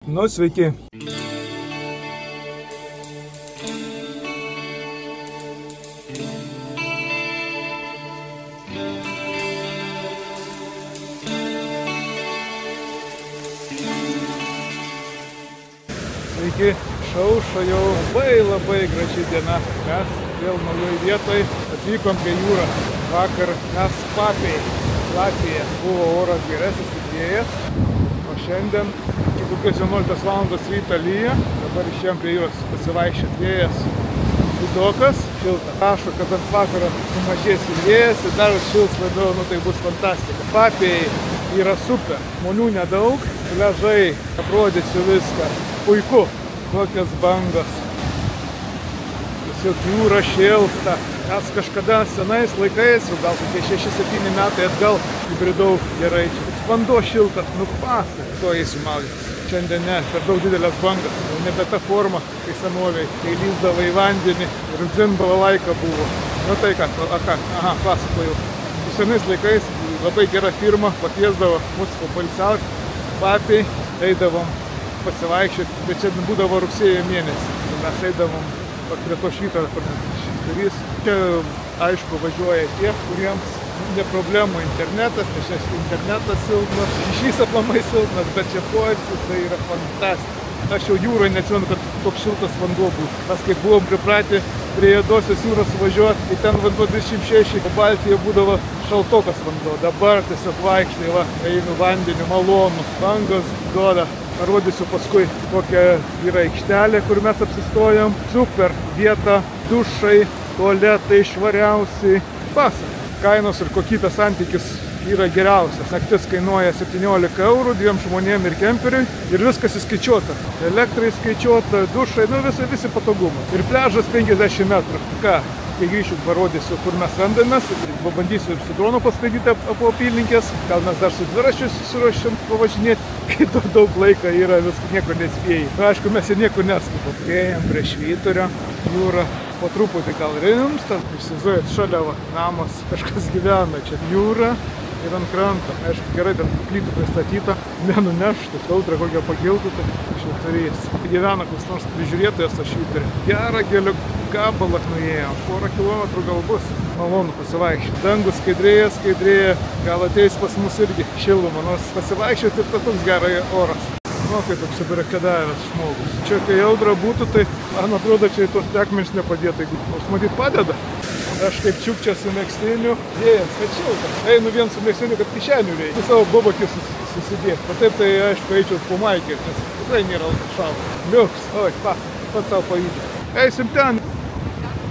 Nu, sveiki. Sveiki, šaušo jau labai graži diena. Mes vėl naujoj vietoj atvykom prie jūros. Vakar mes Papėj, Latvija, buvo oras geresnis įdėjęs, o šiandien iki kokios 11 valandos ryto lyja. Dabar išėjom prie jūros pasivaikščioti, vėjas vidokas, šilta. Rašo, kad ant vakaro sumažės ir vėjas ir dar šils labiau, nu tai bus fantastika. Papėj yra super, žmonių nedaug, pliažai, aprodysiu viską. Puiku, kokios bangos. Tiesiog jūra šėlsta. Mes kažkada senais laikais, gal kokie 6-7 metai atgal, įbridau gerai. Vanduo šiltas, nupasas, to eisiu maudytis. Šiandien ne, per daug didelės bangas. Nebe ta forma, kai senoviai, kai lyzdavo į vandenį ir dzimbalo laika buvo. Nu tai ką, pasakojau. Senais laikais labai gera firma pakviesdavo mus papalsiauti. Papėj, eidavom pasivaikščioti, bet čia būdavo rugsėjo mėnesį. Mes eidavom prie to švyto, kuris čia, aišku, važiuoja tie, kuriems ne problemų internetas, nes čia internetas silpnas, ryšys aplamai silpnas, bet čia poilsis tai yra fantastika. Aš jau jūroje neatsimenu, kad toks šiltas vanduo būtų. Mes kaip buvom pripratę prie Juodosios jūros važiuoti, tai ten vanduo 26, po Baltijoje būdavo šaltokas vanduo. Dabar tiesiog vaikštai, va, einu vandeniu, malonu, bangos duoda. Parodysiu paskui, kokia yra aikštelė, kur mes apsistojom. Super vieta, dušai, tualetai švariausiai. Pasak. Kainos ir kokybės santykis yra geriausias. Naktis kainuoja 17 eurų, 2 žmonėm ir kemperiui. Ir viskas įskaičiuota. Elektrai įskaičiuota, dušai, nu visi patogumai. Ir pliažas 50 metrų. Ką? Kai grįšiu, parodysiu, kur mes randamės. Pabandysiu ir su dronu paskraidyti po apylinkės. Gal mes dar su dviračiu susiruošim pavažinėti. Kai daug laiko yra, viską niekur nespėjai. Aišku, mes ir niekur neskubam. Ėjom prie Švyturio, jūra po truputį gal rimsta. Įsivaizduojat, šalia va, namas, kažkas gyvena čia. Jūra ir ant kranto. Aišku, gerai, ten plytų pristatyta, nenuneštų, audra kokią pakiltų, tai Švyturys. Gyvena koks nors prižiūrėtojas to Švyturio. Gerą gėlių gabalą nuėjom, porą kilometrų gal bus. Malonu pasivaikščioti. Dangus skaidrėja, gal ateis pas mus irgi šilumą, nors pasivaikščioti ir toks gerai oras. Nu, kaip apsibarikadavęs žmogus. Čia, kai audra būtų, tai, man atrodo, čia į tos tekmenys nepadėtų. Nors matyt padeda. Aš kaip čiukčia su megstiniu, dėjęs, kad šilta. Einu vien su megstiniu, kad kišenių reikia. Savo bobakį susidėti. O taip tai, aišku, eičiau po maikį, nes tikrai nėra šalta. Liuks, oi, pats savo pavydžiu. Eisim ten.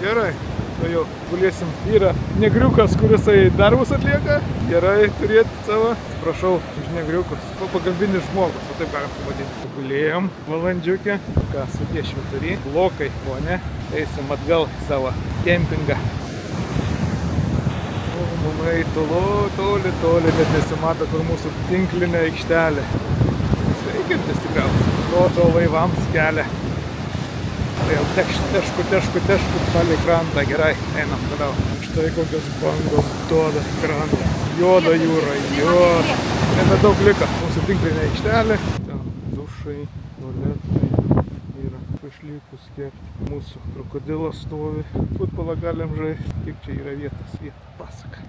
Gerai. Tai jau gulėsim. Yra negriukas, kuris darbus atlieka. Gerai turėti savo. Prašau, už negriukus. Pagalbinis žmogus, o taip galim pavadinti. Gulėjom valandžiukę. Ką, sudė Švytury. Blokai, o ne? Eisim atgal į savo kempingą. Mumai toli, net nesimato, kur mūsų tinklinė aikštelė. Sveikintis tikriausiai. To laivams kelia. Tai jau tešku palei krantą, gerai, einam toliau. Štai kokios bangos duoda krantą. Juoda jūra, juoda. Nebedaug liko. Mūsų tinklinė aikštelė. Ten dušai, tualetai. Yra pašlykus kiek. Mūsų krokodilas stovi. Futbolą galim žaisti. Kaip čia yra vieta, pasaka.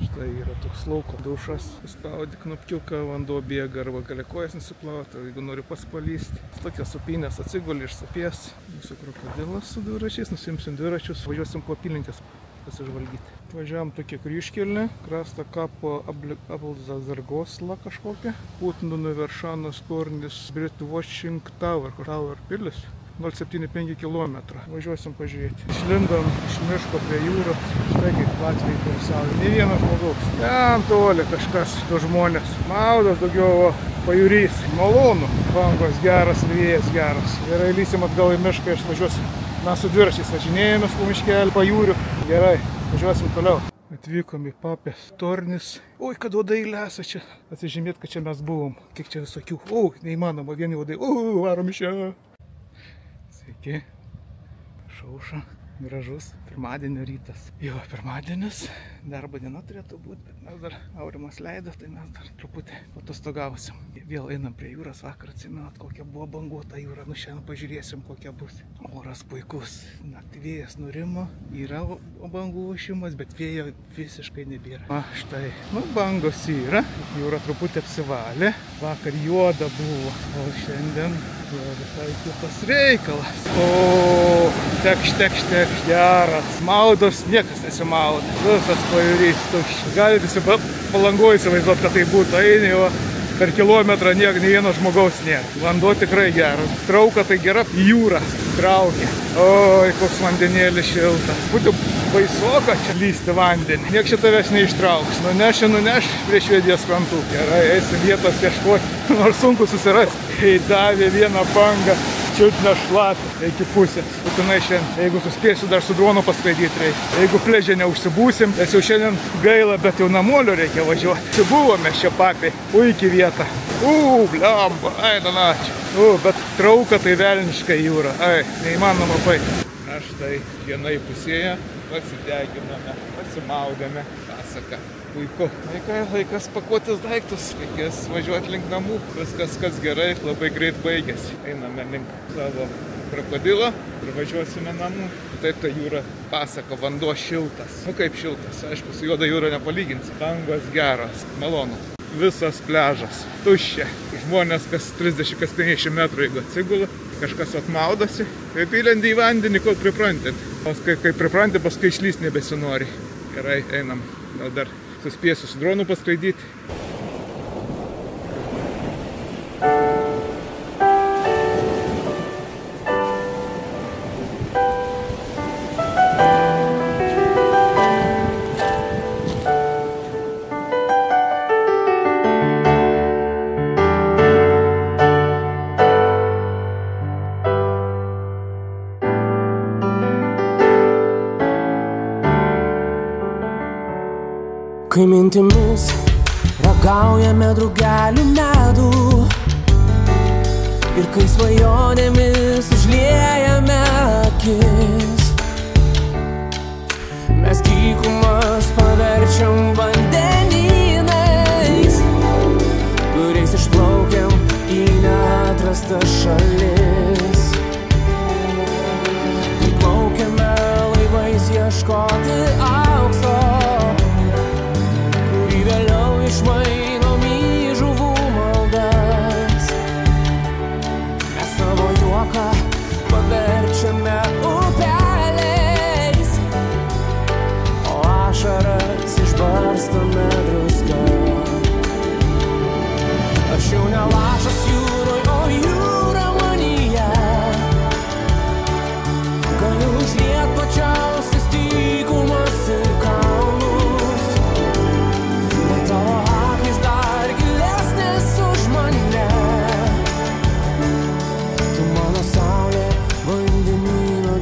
Štai yra toks lauko dušas. Spaudi knopkiuką, vanduo bėga arba gali kojas nusiplauti, jeigu nori pats palysti. Tokios supynės atsiguli iš sapies. Mūsų krokodilas su dviračiais, nusimsim dviračius, važiuosim po apylinkės pasižvalgyti. Važiavam tokie kryžkelė, Krasta kapo Ablza Zargosla kažkokia. Putnų Veršanas Kornis Brit Watching Tower pilis. 0,75 km. Važiuosim pažiūrėti. Išlindom iš miško prie jūros. Štai kaip Latvijai poilsiauja. Nei vienas žmogaus. Ten toli kažkas, to žmonės. Maudas daugiau pajūrys. Malonu. Bangos geras, vėjas geras. Gerai, lysim atgal į mišką, aš važiuosiu. Mes su dviračiais važinėjomės po miškelį, pajūriu. Gerai, važiuosim toliau. Atvykom į Papės Tornis. Oi, kad uodai lesa čia. Atsižymėt, kad čia mes buvom. Kiek čia visokių. O, neįmanoma, vieni uodai. Varom iš čia. Sveiki. Šauša. gražus pirmadienio rytas. Jo, pirmadienis, darbo diena turėtų būti, bet mes dar Aurimas leido, tai mes dar truputį patostogausim. Vėl einam prie jūros, vakar atsimenat, kokia buvo banguota jūra, nu šiandien pažiūrėsim, kokia bus. Oras puikus, naktį vėjas nurimo, yra bangų ošimas, bet vėjo visiškai nebėra. Va, štai, nu bangos yra, jūra truputį apsivalė, vakar juoda buvo, o šiandien visai kitas reikalas. O, tekš, geras. Maudos niekas nesimauda. Visas pajūrys tuščias. Galite visi Palangoj įsivaizduoti, kad tai būtų. Eini, o per kilometrą nei vieno žmogaus nėra. Vanduo tikrai geras. Trauka tai gera, jūra traukia. Oi, koks vandenėlis šiltas. Būtų baisoka čia lysti vandenį. Niek čia tavęs neištrauks. Nuneš prie Švedijos krantų. Gerai, eisim vietos ieškoti. Nors sunku susirasti. Kai davė vieną bangą, čiut šlapia iki pusės. Būtinai šiandien, jeigu suspėsiu, dar su dronu paskraidyti reikia. Jeigu pležė neužsibūsim, nes jau šiandien gaila, bet jau namolio reikia važiuoti. Buvome čia papiai, puikiai vieta. Blemba, danačiai. Bet trauka tai velniška jūra. Neįmanoma baigti. Na štai, diena įpusėja, pasideginame, pasimaudėme. Pasaka. Puiku. Laikas pakuotis daiktus, reikės važiuoti link namų. Viskas, kas gerai, labai greit baigėsi. Einame link savo krokodilo ir važiuosime namų. Taip ta jūra pasaka, vanduo šiltas. Nu kaip šiltas, aišku, su juoda jūra nepalyginsi. Bangos geros, malonu. Visas pliažas, tuščia. Žmonės kas 30, kas 50 metrų, jeigu atsigula, kažkas atmaudosi. Taip įlendi į vandenį, kol pripranti. O kai pripranti, paskui išlys nebesinori. Gerai, einam. Gal dar suspėsiu su dronu paskraidyti. Kai mintimis ragaujame drugelių medų ir kai svajonėmis užliejame akis, mes dykumas paverčiam vandenynais, kuriais išplaukiam į neatrastas šalis. Įplaukiame laivais ieškoti aukso, vėliau išmainom į žuvų maldas. Mes savo juoką paverčiame upeliais, o ašaras išbarstome druska. Aš jau ne lašas jūroj, o jūra manyje. Galiu užliet pačiausias dykumas ir kalnus. Tavo akys dar gilesnės už mane. Tu mano saulė, vandenyno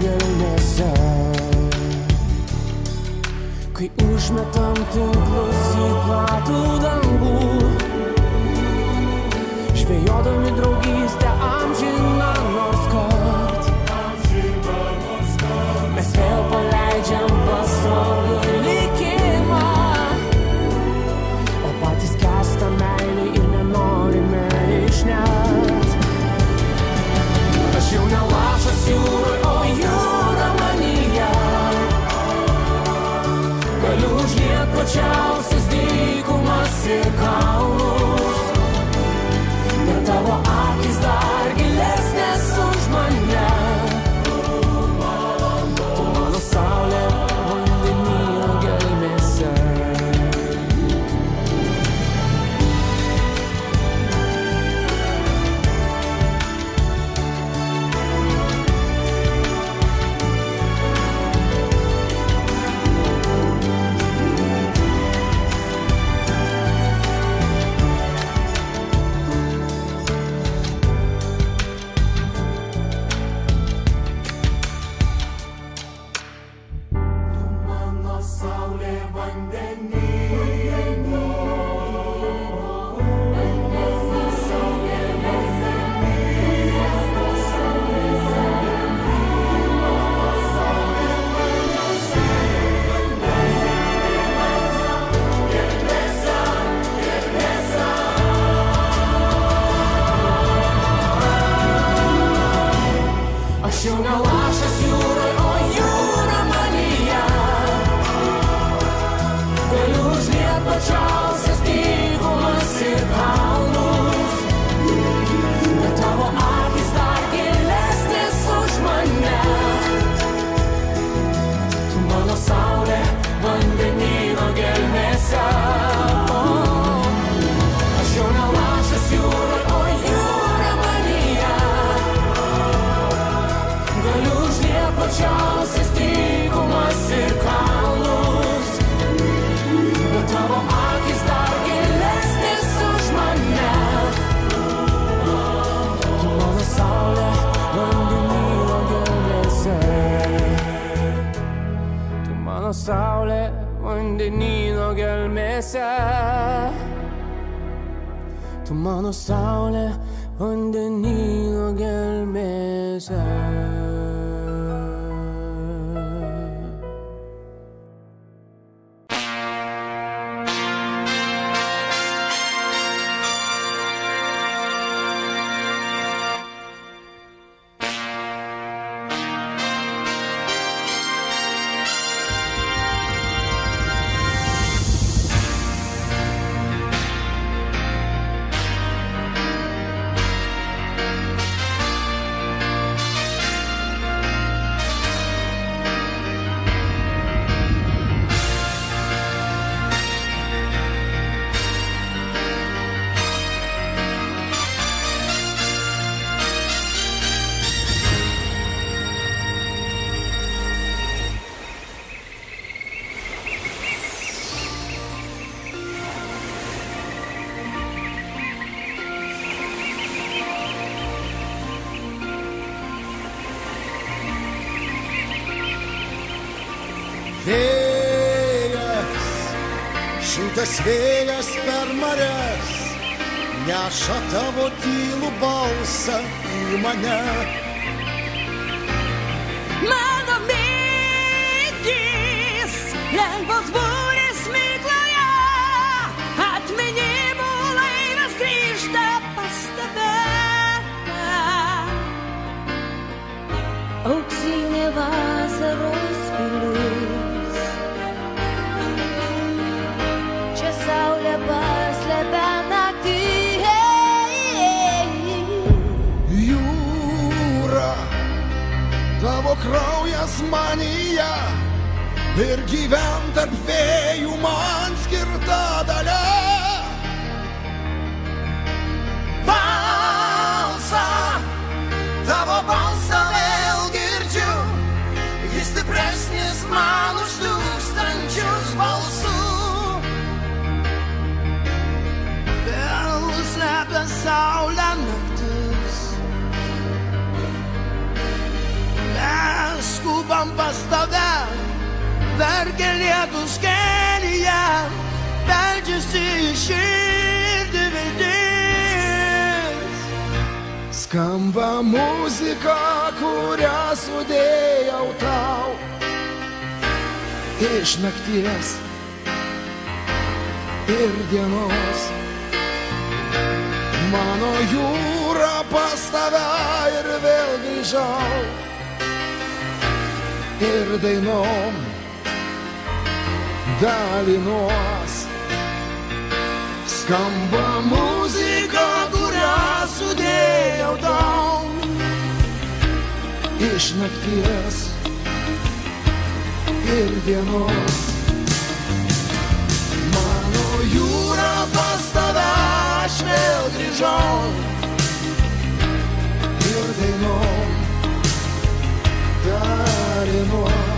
vandenyno gelmėse. Tu mano saulė vandenyno gelmėse. Vėjas, šiltas vėjas per marias, neša tavo tylų balsą į mane. Mano mintys, lengvos būrės migloje, atminimų laivas grįžta pas tave. Auksinė vasaros pilis, čia saulė paslepia naktį. Jūra, tavo kraujas manyje ir gyvent tarp vėjų man skirta dalia. Balsą, tavo balsą vėl girdžiu, jis stipresnis man už tūkstančius balsų. Vėl slepia saulę naktis, mes skubam pas tave, verkia lietus kelyje, beldžiasi į širdį viltis. Skamba muzika, kurią sudėjau tau iš nakties ir dienos. Mano jūra pas tave ir vėl grįžau ir dainom dalinuos. Skamba muzika, kurią sudėjau tau iš nakties ir dienos. Mano jūra pas tave aš vėl grįžau ir dainom dalinuos.